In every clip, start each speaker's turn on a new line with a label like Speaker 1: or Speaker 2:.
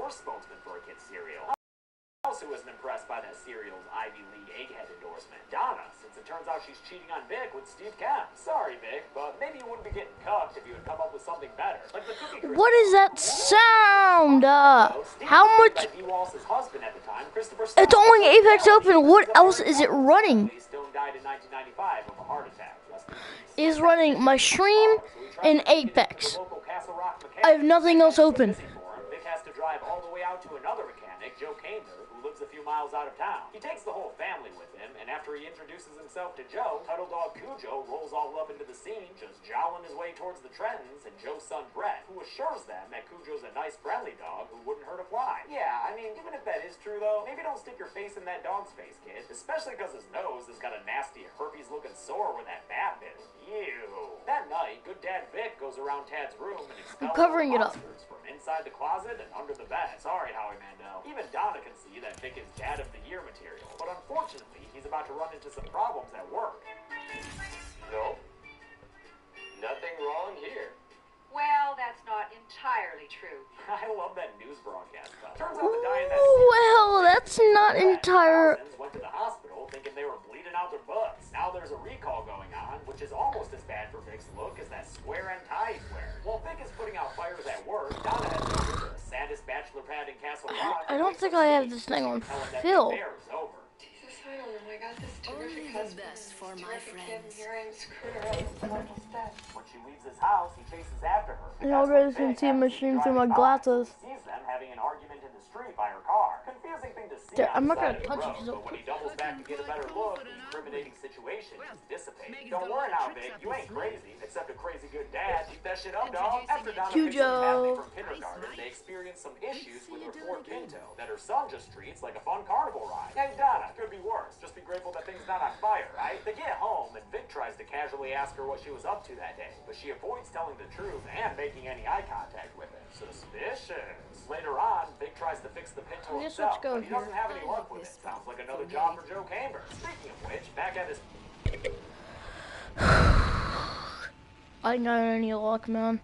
Speaker 1: endorse spokesman for a kid's cereal. Also isn't impressed by that cereal's Ivy League egghead endorsement. Donna, since it turns out she's cheating on Vic with Steve Kemp. Sorry, Vic, but maybe you wouldn't be getting cucked if you had come up with something better. Like the Cookie Crisp.
Speaker 2: What is that sound? How much?
Speaker 1: Husband at the time,
Speaker 2: It's only Apex Open. What else is it running?
Speaker 1: Stone died in 1995 of a heart attack.
Speaker 2: Is running my stream in Apex. I have nothing else open.
Speaker 1: Vic has to drive all the way out to another mechanic, Joe Kamer, who lives a few miles out of town. He takes the whole family with him, and after he introduces himself to Joe, Tuttle Dog Cujo rolls all up into the scene, just jowling his way towards the Trentons and Joe's son Brett, who assures them that Cujo's a nice, friendly dog who wouldn't hurt a fly. Yeah, I mean, even if that is true, though, maybe don't stick your face in that dog's face, kid. Especially because his nose has got a nasty, herpes-looking sore where that bat bit. Ew. That night, good dad Vic goes around Tad's room and expels
Speaker 2: covering it up
Speaker 1: from inside the closet and under the bed. Sorry, Howie Mandel. Even Donna can see that Vic is dad of the year material. But unfortunately, he's about to run into some problems at work.
Speaker 3: No. Nothing wrong here.
Speaker 4: Well, that's not entirely true.
Speaker 1: I love that news broadcast stuff. Turns out the guy in that
Speaker 2: well, that's not entire.
Speaker 1: Went to the hospital thinking they were bleeding out their butts. Now there's a recall going on, which is almost as bad for Vic's look as that square end tie he's wearing. While Vic is putting out fires at work, Donna has to go to the saddest bachelor pad in Castle Rock.
Speaker 2: I don't think I have this thing on Phil.
Speaker 4: Jesus, I don't know. I got this terrific husband.
Speaker 5: Best for my friends.
Speaker 4: Here I am screwed her husband. I'm just dead.
Speaker 1: When she leaves his house, he chases after her.
Speaker 2: You guys can see my stream through my glasses.
Speaker 1: He sees them having an argument in the street by her car. Confusing thing to see.
Speaker 2: I'm not gonna touch it.
Speaker 1: But when he doubles back to get a better look, the incriminating situation is dissipated. Don't worry now, Vic. You ain't crazy, except a crazy good dad. Keep that shit up, dog. After Donna picks up Kathy from kindergarten, they experience some issues with her Ford Pinto that her son just treats like a fun carnival ride. Hey, Donna, could be worse. Just be grateful that thing's not on fire, right? They get home, and Vic tries to casually ask her what she was up to that day, but she avoids telling the truth and making any eye contact with him. Suspicious. Later on, Vic tries to fix the Pinto himself, but he doesn't have any luck with it. Sounds like another job for Joe Kamer. Speaking of which, back at his...
Speaker 2: I ain't got any luck, man.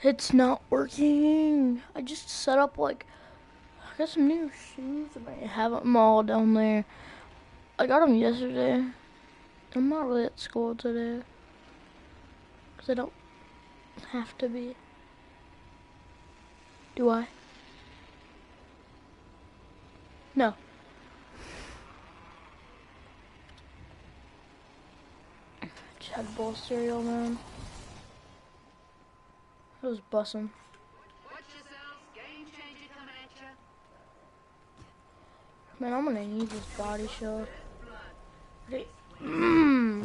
Speaker 2: It's not working. I just set up like... I got some new shoes and I have them all down there. I got them yesterday. I'm not really at school today. Because I don't have to be. Do I? No. Just had a bowl of cereal, man. It was bussin'. Man, I'm gonna need this body shield.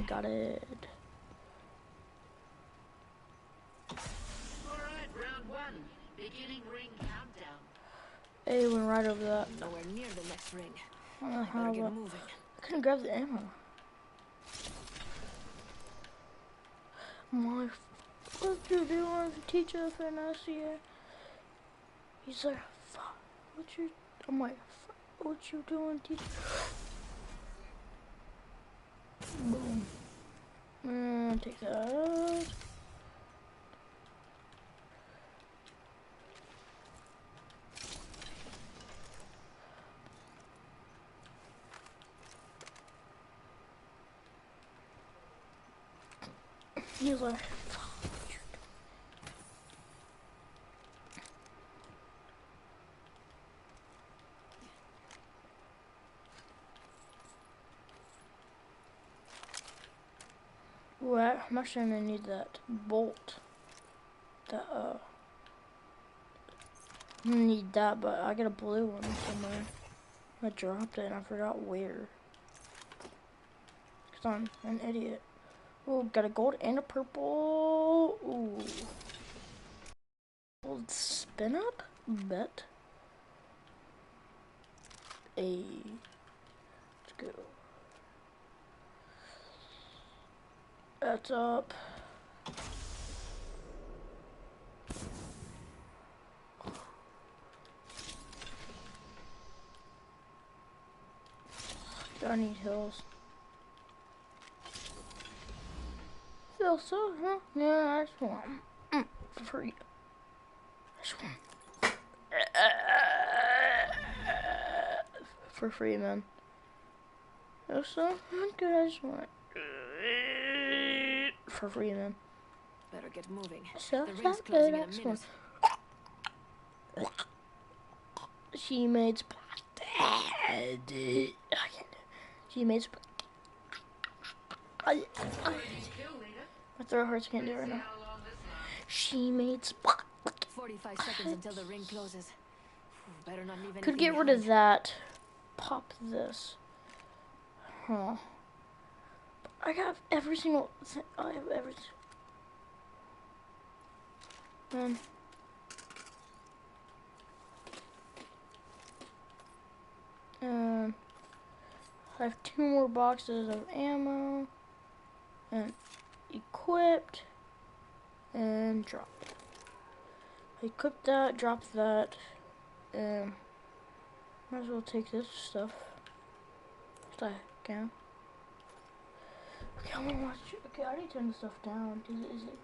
Speaker 2: Got it.
Speaker 5: Alright, round one. Beginning ring countdown.
Speaker 2: Hey, went right over that.
Speaker 5: Nowhere near the next ring.
Speaker 2: I
Speaker 5: Better get moving.
Speaker 2: couldn't grab the ammo. I'm like, what you doing, teacher Fanacia? He's like, fuck, what you, I'm like, fuck, what you doing, teacher? Boom. Take that. He's like, fuck, what you doing? Well, I'm actually gonna need that bolt. That, I'm gonna need that, but I got a blue one somewhere. I dropped it and I forgot where. Cause I'm an idiot. Ooh, got a gold and a purple. Ooh. Gold spin up? Bet. Hey. Let's go. That's up. I need hills. Feel so, huh? Yeah, I just want for you. For free, man. That's so good. I just want for free, man.
Speaker 6: Better get moving.
Speaker 2: So
Speaker 6: The ring's
Speaker 2: that's
Speaker 6: closing
Speaker 2: good.
Speaker 6: in a minute.
Speaker 2: She made I can't do it. She made my throat hurts. Can't do it right now. She made
Speaker 6: 45 seconds until the ring closes. Better not leave anything
Speaker 2: Could get rid
Speaker 6: behind.
Speaker 2: of that. Pop this. Huh. I got every single thing. I have everything. Man. I have 2 more boxes of ammo. And equipped. And dropped. I equipped that, dropped that. Might as well take this stuff. If I can. Okay, I wanna watch. Okay, I need to turn the stuff down. Is it?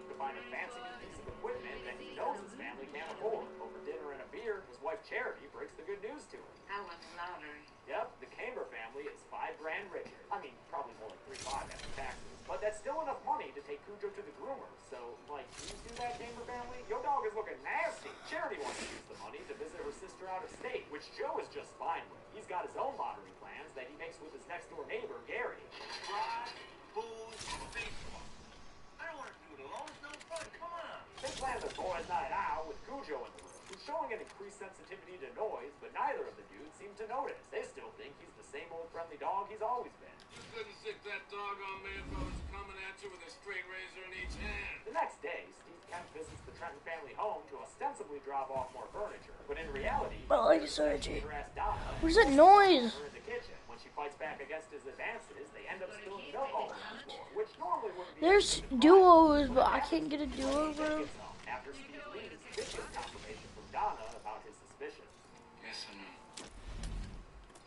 Speaker 1: To find a fancy new piece of equipment that he knows his family can't afford. Over dinner and a beer, his wife Charity breaks the good news to him.
Speaker 5: I won the lottery.
Speaker 1: Yep, the Camber family is $5 grand richer. I mean, probably more like 3.5 after taxes. But that's still enough money to take Cujo to the groomer. So, like, can you do that, Camber family? Your dog is looking nasty. Charity wants to use the money to visit her sister out of state, which Joe is just fine with. He's got his own lottery plans that he makes with his next door neighbor, Gary.
Speaker 3: Drive, booze, baseball. I don't want to do it alone. It's no fun. Come on.
Speaker 1: They plan the boys' night out with Cujo in the room, who's showing an increased sensitivity to noise, but neither of the dudes seem to notice. They still think he's the same old friendly dog he's always been.
Speaker 3: You couldn't stick that dog on me if I was coming at you with a straight razor in each hand.
Speaker 1: The next day, Steve Kemp visits the Trenton family home to ostensibly drop off more furniture, but in reality, her ass Donna
Speaker 2: What's that noise?
Speaker 1: her in the kitchen. When she fights back against his advances, they end up spilling milk all over the floor, which normally wouldn't be.
Speaker 2: There's duos, but I can't get a duo, bro.
Speaker 1: After Steve leaves, Vic gets confirmation from Donna about his suspicions.
Speaker 3: Yes or no?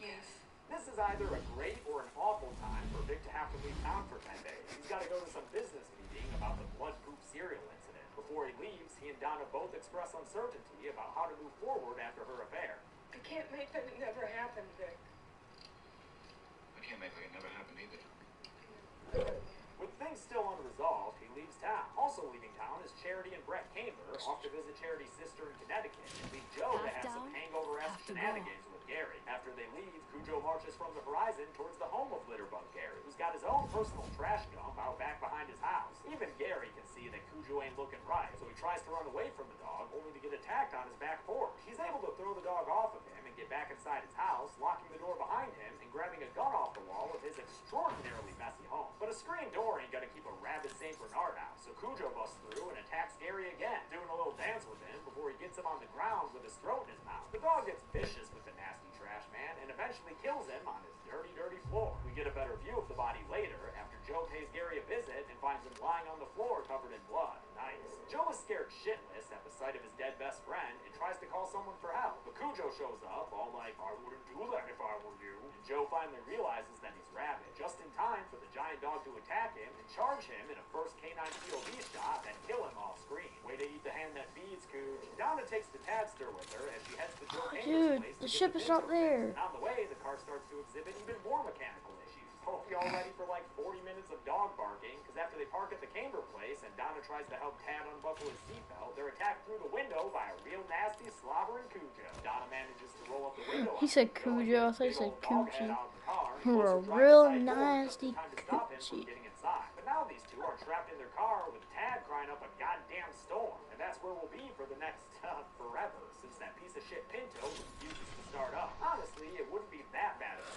Speaker 4: Yes.
Speaker 1: This is either a great or an awful time for Vic to have to leave town for 10 days. He's got to go to some business meeting about the blood poop cereal incident. Before he leaves, he and Donna both express uncertainty about how to move forward after her affair.
Speaker 4: I can't make that it never happened, Vic.
Speaker 3: I can't make like it never happened either.
Speaker 1: With things still unresolved, he leaves town. Also leaving town is Charity and Brett Camber, off to visit Charity's sister in Connecticut, and leave Joe to have some hangover-esque shenanigans with Gary. After they leave, Cujo marches from the horizon towards the home of Litterbug Gary, who's got his own personal trash dump out back behind his house. Even Gary can see that Cujo ain't looking right, so he tries to run away from the dog, only to get attacked on his back porch. He's able to throw the dog off of him and get back inside his house, locking the door behind him and grabbing a gun off the wall of his extraordinarily messy home. But a screen door ain't gonna keep a rabid St. Bernard out, so Cujo busts through and attacks Gary again, doing a little dance with him before he gets him on the ground with his throat in his mouth. The dog gets vicious with the nasty trash man and eventually kills him on his dirty, dirty floor. We get a better view of the body later after Joe pays Gary a visit and finds him lying on the floor covered in blood. Nice. Joe is scared shitless at the sight of his dead best friend and tries to call someone for help. But Cujo shows up, all like, I wouldn't do that if I were you. And Joe finally realizes that he's rabid, just in time for the giant dog to attack him and charge him in a first canine POV shot and kill him off screen. Way to eat the hand that feeds, Cooge. Donna takes the Tadster with her as she heads to Joe Camber's place.
Speaker 2: The ship is not there.
Speaker 1: And on the way, the car starts to exhibit even more mechanical issues. Hope you all ready for like 40 minutes of dog barking, because after they park at the Camber place and Donna tries to help Tad unbuckle his seatbelt, they're attacked through the window by a real nasty slobbering Cujo. Donna manages to roll up the window.
Speaker 2: He said Cujo, I thought he said Coochie.
Speaker 1: You're
Speaker 2: a real nasty Coochie.
Speaker 1: But now these two are trapped in their car with Tad crying up a goddamn storm, and that's where we'll be for the next forever, since that piece of shit Pinto refuses to start up. Honestly, it wouldn't be that bad of a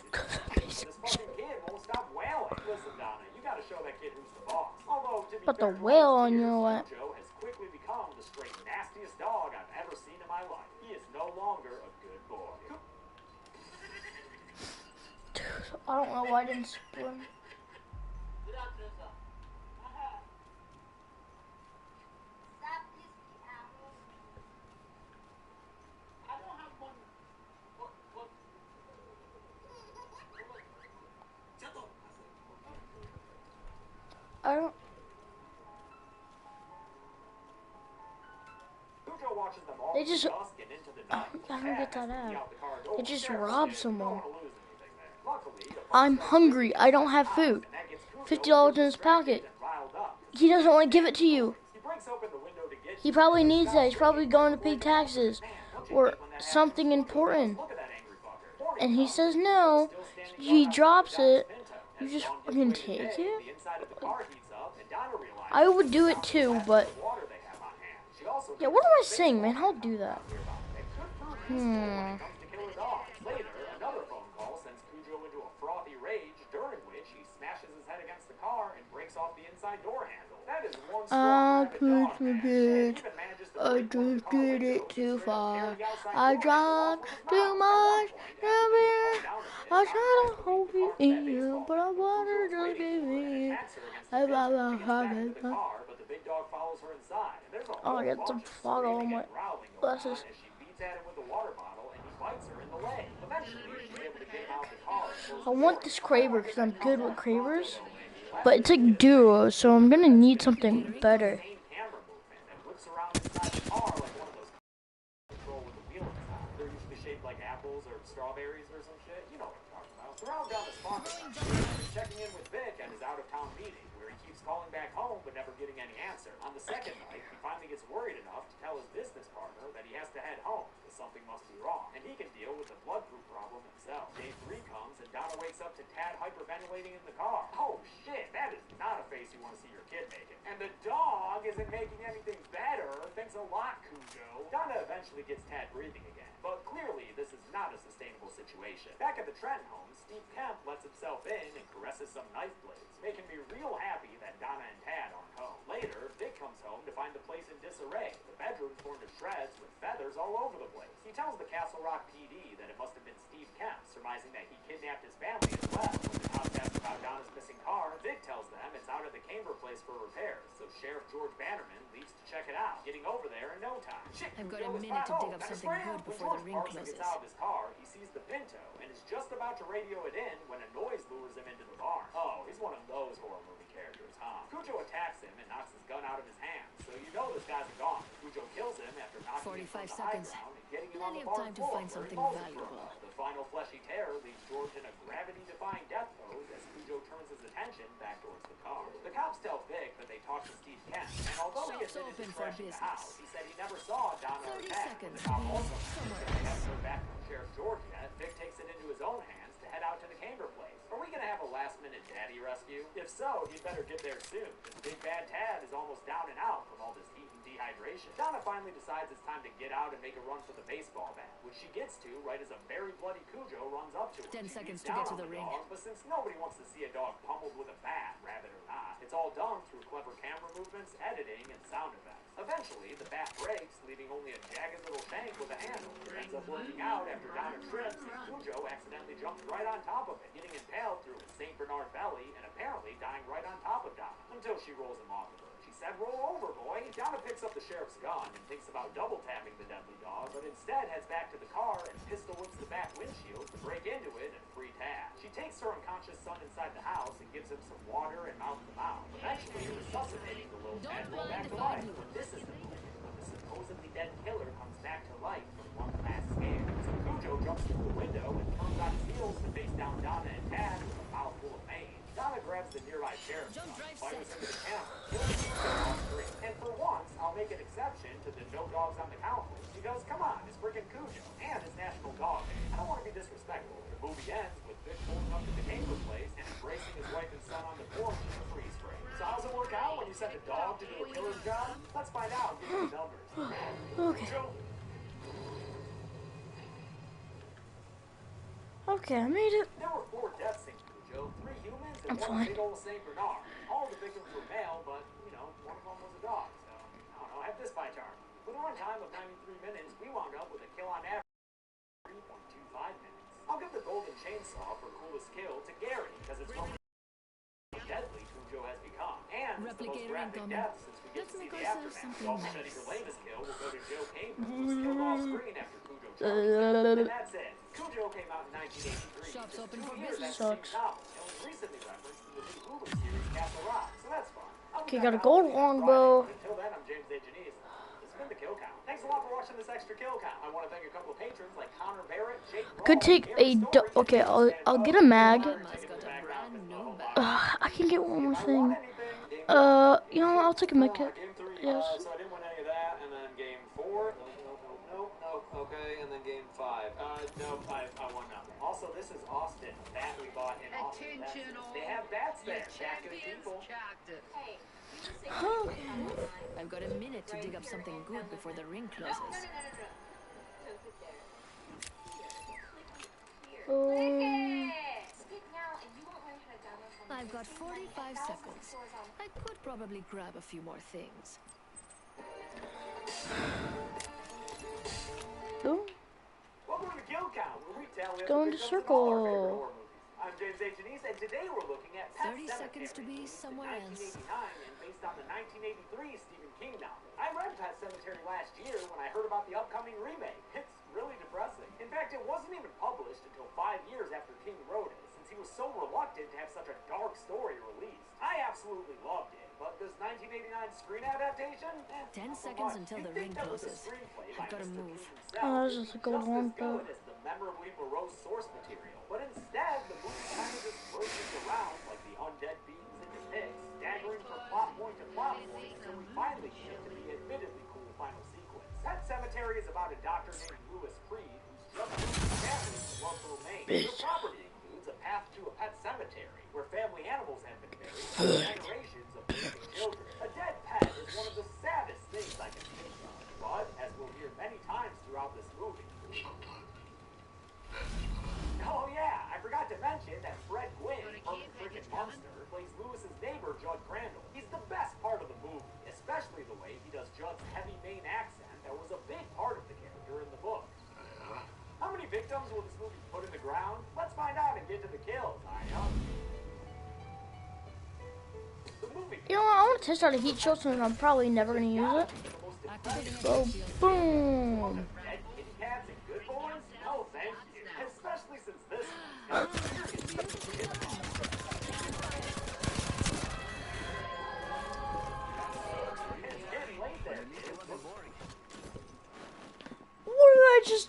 Speaker 1: situation. This fucking kid won't stop wailing. Listen, Donna, you gotta show that kid who's the boss. Although, to be
Speaker 2: But the
Speaker 1: fair,
Speaker 2: whale on your lap.
Speaker 1: Joe has quickly become the straight nastiest dog I've ever seen in my life. He is no longer a good boy.
Speaker 2: I don't know why I didn't split. I don't.
Speaker 1: Cujo watches them all
Speaker 2: They just-
Speaker 1: at dusk and into the night.
Speaker 2: I don't get that
Speaker 1: Ted has to
Speaker 2: ad.
Speaker 1: pee out the car
Speaker 2: They
Speaker 1: door.
Speaker 2: just
Speaker 1: Sheriff
Speaker 2: robbed
Speaker 1: said,
Speaker 2: someone.
Speaker 1: "Don't wanna lose anything there." Luckily, the
Speaker 2: I'm
Speaker 1: punch
Speaker 2: hungry. I don't have food.
Speaker 1: and that gets Cujo
Speaker 2: $50 in his
Speaker 1: distracted
Speaker 2: pocket.
Speaker 1: and riled up.
Speaker 2: He doesn't want to give it to you.
Speaker 1: He breaks open the window to get
Speaker 2: He probably needs that. He's probably going to pay taxes or something important.
Speaker 1: Look at that angry fucker.
Speaker 2: And he says no. He drops it. You just fucking take it?
Speaker 1: The inside of the car heats up, and Donna realizes
Speaker 2: I would do it too, but
Speaker 1: the water they have on hand. She also
Speaker 2: yeah, what am I saying, man? I'll do that.
Speaker 1: comes to kill her dog. Later, another phone call sends Cujo into a frothy rage, during which he smashes his head against the car and breaks off the inside door handle. That is one
Speaker 2: I
Speaker 1: strong
Speaker 2: could
Speaker 1: dog, man.
Speaker 2: forget.
Speaker 1: Even manages to
Speaker 2: I
Speaker 1: break one of the
Speaker 2: just
Speaker 1: car
Speaker 2: did
Speaker 1: windows
Speaker 2: it too
Speaker 1: and straight up tear
Speaker 2: far.
Speaker 1: the outside
Speaker 2: I
Speaker 1: door handle
Speaker 2: drank
Speaker 1: off with his
Speaker 2: too
Speaker 1: mouth.
Speaker 2: much.
Speaker 1: At one point,
Speaker 2: I try to hold it in you, but I wanted to give me. Oh, I got some fog all on my glasses. I want this Kraber because I'm good with Krabers, but it's like duo, so I'm gonna need something better.
Speaker 1: They're usually shaped like apples or strawberries or some shit. You know what I'm talking about. Surround down the spot. Checking in with Vic at his out-of-town meeting, where he keeps calling back home but never getting any answer. On the second night, he finally gets worried enough to tell his business partner that he has to head home because something must be wrong, and he can deal with the blood group problem himself. Day 3 comes, and Donna wakes up to Tad hyperventilating in the car. Oh shit, that is not a face you want to see your kid making. And the dog isn't making anything better. Thanks a lot, Cujo. Donna eventually gets Tad breathing again, but clearly this is not a sustainable situation. Back at the Trenton home, Steve Kemp lets himself in and caresses some knife blades, making me real happy that Donna and Tad aren't home. Later, Dick comes home to find the place in disarray. The bedroom torn to shreds with feathers all over the place. He tells the Castle Rock PD that it must have been Steve Kemp, surmising that he kidnapped his family as well. When the cops ask about Donna's missing car, Dick tells them it's out at the Camber place for repairs, so Sheriff George Bannerman leaves to check it out, getting over there in no time. Shit,
Speaker 6: I've got
Speaker 1: Cujo
Speaker 6: a
Speaker 1: is
Speaker 6: minute to
Speaker 1: back.
Speaker 6: dig up
Speaker 1: That is
Speaker 6: something
Speaker 1: grand.
Speaker 6: good
Speaker 1: When
Speaker 6: before the
Speaker 1: George
Speaker 6: ring
Speaker 1: Parsons
Speaker 6: closes.
Speaker 1: gets out of his car, he sees the Pinto and is just about to radio it in when a noise lures him into the barn. Oh, he's one of those horror movie characters, huh? Cujo attacks him and knocks his gun out of his hand, so you know this guy's a goner. Cujo kills him after knocking him from
Speaker 6: 45
Speaker 1: the high
Speaker 6: seconds.
Speaker 1: ground and getting him on
Speaker 6: Plenty
Speaker 1: the
Speaker 6: of
Speaker 1: barn
Speaker 6: time to
Speaker 1: floor
Speaker 6: find
Speaker 1: where he
Speaker 6: something
Speaker 1: moans for
Speaker 6: valuable.
Speaker 1: him. The final fleshy terror leaves George in a gravity-defying death pose as Cujo turns his attention back towards the car. The cops tell Vic that they talked to Steve Kemp, and although he
Speaker 6: Shop's
Speaker 1: admitted to
Speaker 6: open for
Speaker 1: crashing the
Speaker 6: business.
Speaker 1: house, he said he never saw Donna or
Speaker 6: 30
Speaker 1: Tad.
Speaker 6: seconds
Speaker 1: The cop
Speaker 6: to be
Speaker 1: also
Speaker 6: somewhere
Speaker 1: they haven't
Speaker 6: else.
Speaker 1: heard back from Sheriff George yet. Vic takes it into his own hands to head out to the Camber place. Are we gonna have a last-minute daddy rescue? If so, he'd better get there soon, because Big Bad Tad is almost down and out from all this heat and dehydration. Donna finally decides it's time to get out and make a run for the baseball bat, which she gets to right as a very bloody Cujo runs up to her.
Speaker 6: 10
Speaker 1: She
Speaker 6: seconds
Speaker 1: beats
Speaker 6: to get
Speaker 1: down
Speaker 6: to
Speaker 1: on
Speaker 6: the ring.
Speaker 1: dog, but since nobody wants to see a dog pummeled with a bat, rabbit or not, it's all done through clever camera movements, editing, and sound effects. Eventually, the bat breaks, leaving only a jagged little shank with a handle. It ends up working out after Donna trips, and Cujo accidentally jumps right on top of it, getting impaled through its St. Bernard belly, and apparently dying right on top of Donna, until she rolls him off of her. She said, "Roll over, boy." Donna picks up the sheriff's gun and thinks about double-tapping the deadly dog, but instead heads back to the car and pistol whips the back windshield to break into it and free Tad. She takes her unconscious son inside the house and gives him some water and mouth-to-mouth, eventually resuscitating the little tadpole back to life. But this is the moment when the supposedly dead killer comes back to life from one last scare. So Cujo jumps through the window and turns on his heels to face down Donna and Tad with a mouthful of mange. Donna grabs the nearby sheriff's gun, fires into the camera, killing Cujo on screen. And for once, I'll make an exception to the no dogs on the count list, because come on, it's freaking Cujo, and it's National Dog Day. I don't want to be disrespectful. The movie ends with Vic pulling up to the Camber place and embracing his wife and son on the porch in a freeze frame. So how's it work out when you send a dog to do a killer's job? Let's find out. Give me the numbers.
Speaker 2: Okay.
Speaker 1: Cujo?
Speaker 2: Okay, I made it.
Speaker 1: There were 4 deaths in Cujo, 3 humans and
Speaker 2: I'm
Speaker 1: 1
Speaker 2: fine.
Speaker 1: big old St. Bernard. All the victims were male, but, you know, one of them was a dog, so, I don't know, I have this by chart. With a runtime of 93 minutes, we wound up with a kill on average of 3.25 minutes. I'll give the golden chainsaw for coolest kill to Gary, because it's one of the deadly Cujo has become. And it's the most
Speaker 6: Replicator
Speaker 1: graphic
Speaker 6: incoming.
Speaker 1: death since we get
Speaker 6: Let's
Speaker 1: to see
Speaker 6: make
Speaker 1: the
Speaker 6: ourselves
Speaker 1: aftermath.
Speaker 6: something
Speaker 1: Also,
Speaker 6: nice.
Speaker 1: Betty for lamest kill will go to Joe Kamer, who was killed off screen after Cujo charged. And that's it. Cujo came out in 1983.
Speaker 6: Shop's
Speaker 1: just
Speaker 6: open
Speaker 1: 2
Speaker 6: for
Speaker 1: years
Speaker 6: business.
Speaker 1: after
Speaker 2: Sucks.
Speaker 1: Steve's novel, and was recently referenced in the new Hulu series Castle Rock, so that's fun. I'll be
Speaker 2: Okay,
Speaker 1: back
Speaker 2: got a
Speaker 1: out
Speaker 2: gold
Speaker 1: on Friday,
Speaker 2: longbow.
Speaker 1: but until then, I'm James A. Janice. This been the kill count. Thanks a lot for watching this extra kill count. I want to thank a couple of patrons like Connor Barrett, Jake
Speaker 2: Could take a okay. I'll get a mag.
Speaker 6: Mama's got a brand new bag.
Speaker 2: I can get one more thing. You know, I'll take a med kit.
Speaker 1: Game 3,
Speaker 2: Yes.
Speaker 1: so I didn't win any of that, and then game 4, nope, okay, and then game 5, nope, I won nothing. Also, this is Austin, that we bought in Austin,
Speaker 5: Attention
Speaker 1: Texas.
Speaker 5: all.
Speaker 1: They have bats there,
Speaker 5: Your
Speaker 1: that good
Speaker 5: champions
Speaker 1: people.
Speaker 5: chocked.
Speaker 6: I've got a minute to dig up something good before the ring closes. I've got 45 seconds. I could probably grab a few more things.
Speaker 2: Oh,
Speaker 1: Welcome to Kill Count, where we tell you
Speaker 2: go into circle.
Speaker 1: I'm James H. Anise, and today we're looking at Pet
Speaker 6: 30 seconds to be
Speaker 1: Sematary,
Speaker 6: somewhere else.
Speaker 1: 1989 and based on the 1983 Stephen King novel. I read Pet Sematary last year when I heard about the upcoming remake. It's really depressing. In fact, it wasn't even published until 5 years after King wrote it, since he was so reluctant to have such a dark story released. I absolutely loved it, but this 1989 screen adaptation?
Speaker 6: 10 seconds until the ring closes. I've gotta move.
Speaker 2: Oh, that was just a good one,
Speaker 1: as
Speaker 2: though.
Speaker 1: good as the memorably morose source material, but instead the movie kind of just merges around like the undead beings in the pits, staggering from plot point to plot point until we finally get to the admittedly cool final sequence. Pet Sematary is about a doctor named Lewis Creed who's just moved his family to Ludlow, Maine. Their property includes a path to a pet cemetery where family animals have been buried for generations of grieving children. A dead pet is one of the saddest things I can think of, but as we'll hear many times throughout this movie. Oh yeah, I forgot to mention that Fred Gwynn from the Cricket Monster plays Lewis's neighbor Judd Crandall. He's the best part of the movie, especially the way he does Judd's heavy Maine accent that was a big part of the character in the book. How many victims will this movie put in the ground? Let's find out and get to the kills, The movie
Speaker 2: You know what? I want to test out a heat shield since I'm probably never gonna use it.
Speaker 6: Activating
Speaker 2: So, boom.
Speaker 1: dead kitty cats and good boys? No, thank you. Especially since this one's got serious It's getting late there, kids.
Speaker 2: What did I just?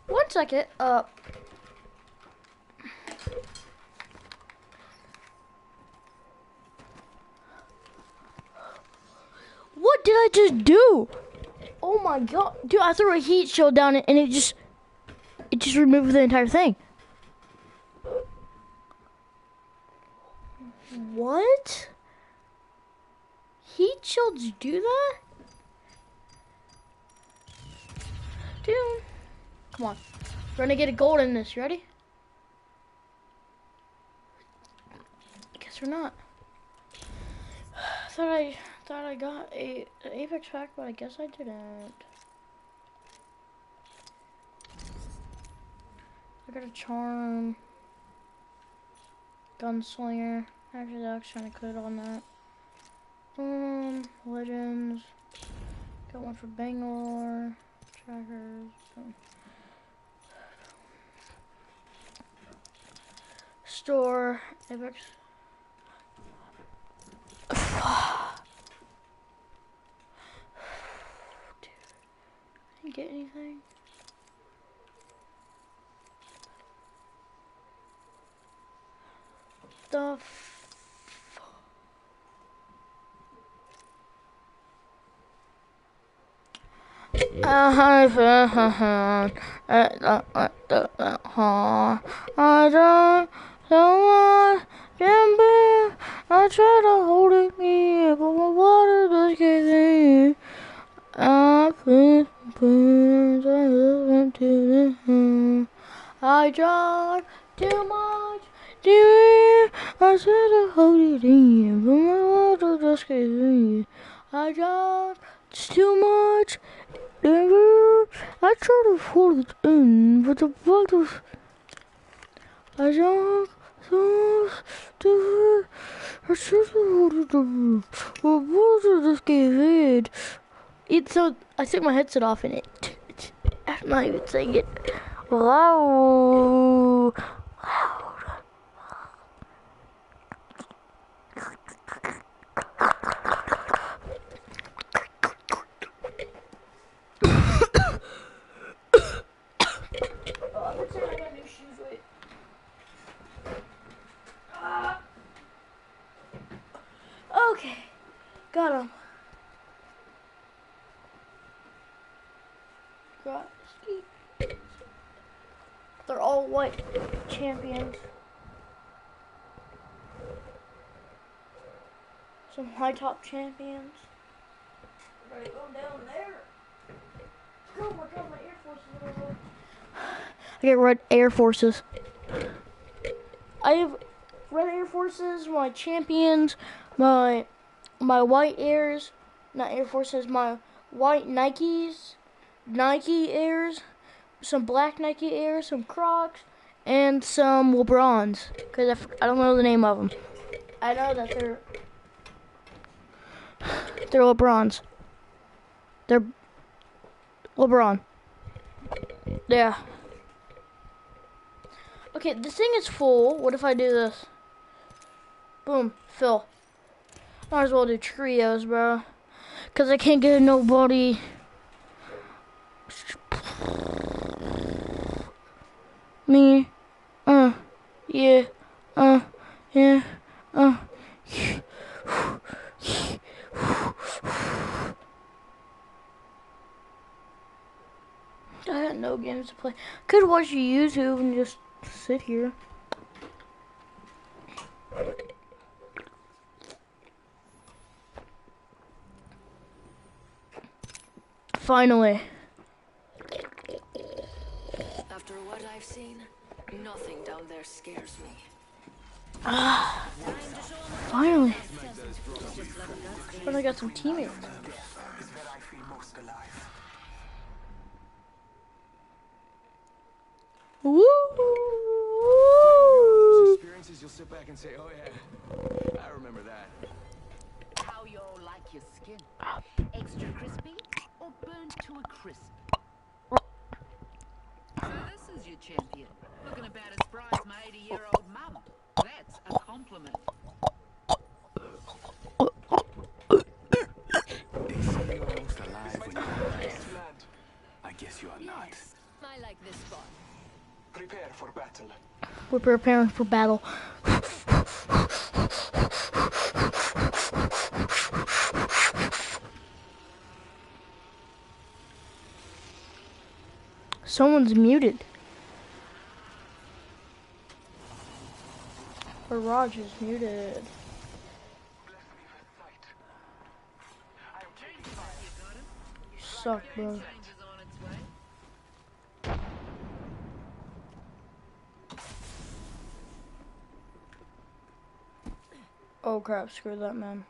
Speaker 2: One second. What did I just do? Oh my god, dude! I threw a heat shield down and it just removed the entire thing. What? Heat shields do that? Dude, come on. We're gonna get a gold in this. You ready? Guess we're not. Thought I got an Apex pack, but I guess I didn't. I got a charm. Gunslinger. Actually, that's kind of good on that. Legends. Got one for Bangalore. Trackers. Store. Apex. Dude. I didn't get anything. The I tried to hold it near, but my water just gave in. I put pins, I went to the I tried too much, dear. I tried to hold it in, but my water just gave in. I tried too much, dear. I tried to hold it in, but the water. I tried so much, dear. I tried to hold it in, but my water just gave in. It's so I took my headset off and I'm not even saying it loud. Got him. Got Ski. They're all white champions. Some high top champions. Ready to go down there. Oh my god, my Air Forces. I get red Air Forces. I have red Air Forces, my champions, my white Airs, not Air Forces, my white Nikes, Nike Airs, some black Nike Airs, some Crocs, and some LeBrons. Because I don't know the name of them. I know that they're LeBrons. They're LeBron. Yeah. Okay, this thing is full. What if I do this? Boom, fill. Might as well do trios, bro. Because I can't get nobody. Me. Yeah. Yeah. I got no games to play. Could watch YouTube and just sit here. Finally.
Speaker 6: After what I've seen, nothing down there scares me.
Speaker 2: Finally. But I got some teammates. Woo!
Speaker 7: Experiences, you'll sit back and say, "Oh yeah, I remember that."
Speaker 5: How you all like your skin? Extra crispy or burnt to a crisp? So this is your champion, looking about as spry as my 80-year-old mum. That's a compliment.
Speaker 7: They say you're almost alive when you're alive. I guess you are not.
Speaker 6: Yes, I like this spot.
Speaker 7: Prepare for battle.
Speaker 2: We're preparing for battle. Someone's muted. Barrage is muted. You suck, bro. Oh crap, screw that, man.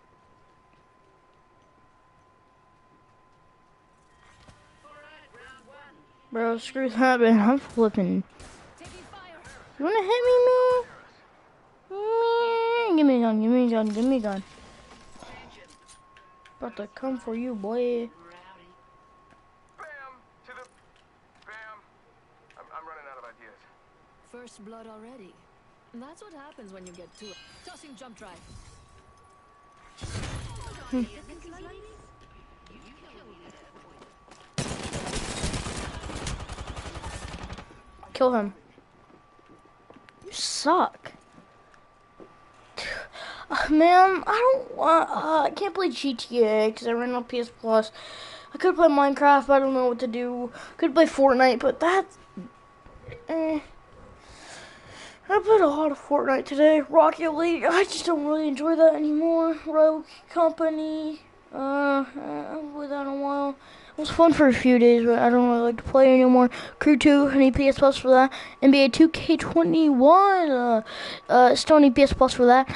Speaker 2: Bro, screw that, man. I'm flipping. You wanna hit me, man? Give me a gun, give me a gun, give me a gun. About to come for you, boy.
Speaker 7: Bam! To the... Bam! I'm running out of ideas.
Speaker 6: First blood already. That's what happens when you get to it. Tossing jump drive.
Speaker 2: Kill him. You suck. Man, I can't play GTA because I ran on PS Plus. I could play Minecraft, but I don't know what to do. Could play Fortnite, but that's... I played a lot of Fortnite today. Rocket League, I just don't really enjoy that anymore. Rogue Company, I haven't played that in a while. It was fun for a few days, but I don't really like to play anymore. Crew 2, I need PS Plus for that. NBA 2K21, still need PS Plus for that.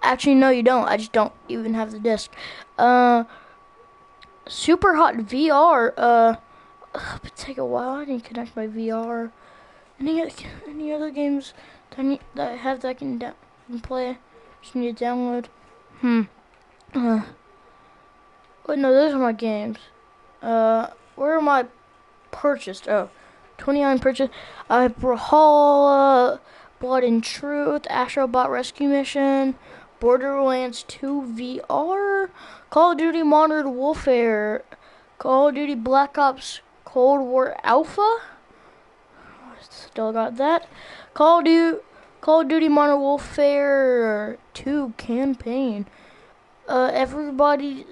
Speaker 2: Actually, no, you don't. I just don't even have the disc. Super Hot VR, it'll take a while. I need to connect my VR. Any other games that I have that I can play? Just need to download. Wait, no, those are my games. Where am I purchased? Oh, 29 purchased. I have Brawlhalla, Blood and Truth, Astrobot Rescue Mission, Borderlands 2 VR, Call of Duty Modern Warfare, Call of Duty Black Ops Cold War Alpha. Still got that. Call of Duty Modern Warfare 2 campaign. everybody's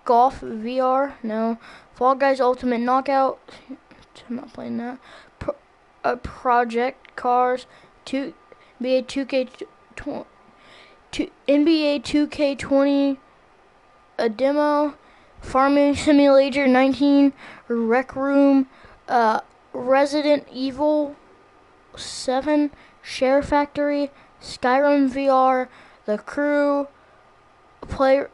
Speaker 2: golf VR. No. Fall Guys Ultimate Knockout. I'm not playing that. Project Cars. NBA 2K20. A demo. Farming Simulator 19. Rec Room. Resident Evil 7. Share Factory. Skyrim VR. The Crew. The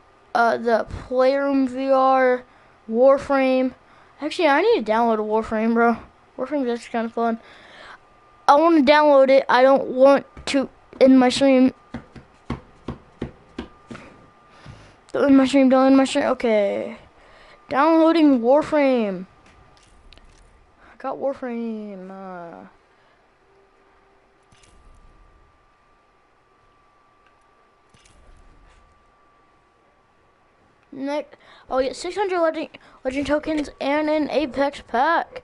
Speaker 2: Playroom VR. Warframe. Actually, I need to download a Warframe, bro. Warframe is actually kind of fun. I want to download it. I don't want to end my stream. Don't end my stream. Don't end my stream. Okay. Downloading Warframe. I got Warframe. Next, oh yeah, 600 legend tokens and an Apex pack.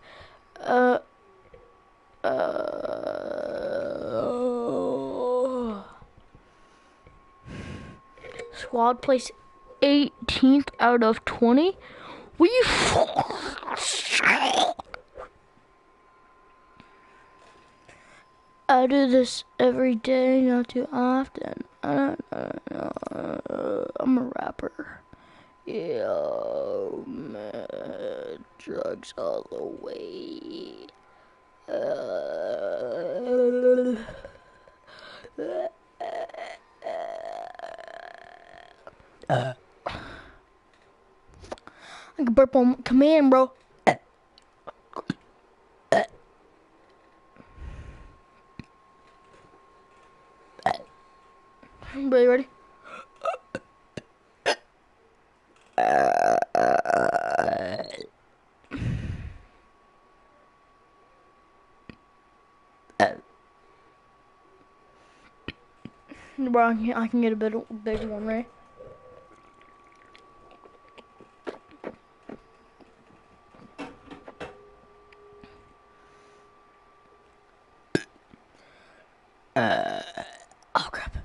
Speaker 2: Squad place 18th out of 20. I do this every day, not too often. I'm a rapper. Yo, man, drugs all the way. I can burp on command, bro. Everybody ready? Bro, I can get a bigger one, right? Oh crap.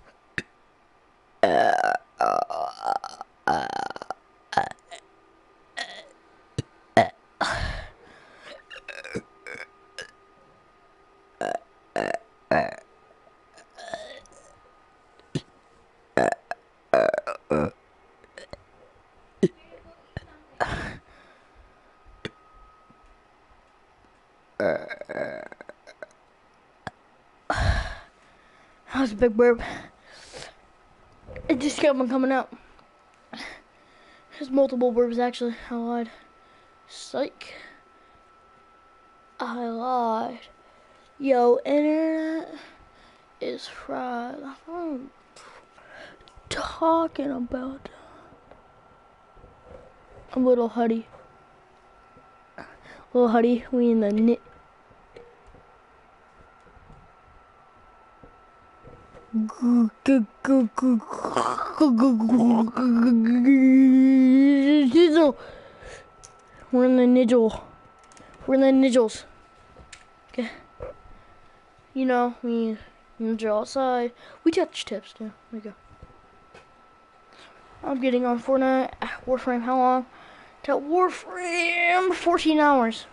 Speaker 2: That was a big burp. It just kept on coming out. There's multiple burps actually. I lied. Psych. I lied. Yo, internet is fried. I'm talking about a little Huddy. Little Huddy, we in the knit. We're in the nigel. We're in the nigels. Okay. You know, we nigel outside. We touch tips too. There we go. I'm getting on Fortnite. Warframe, how long? To Warframe, 14 hours.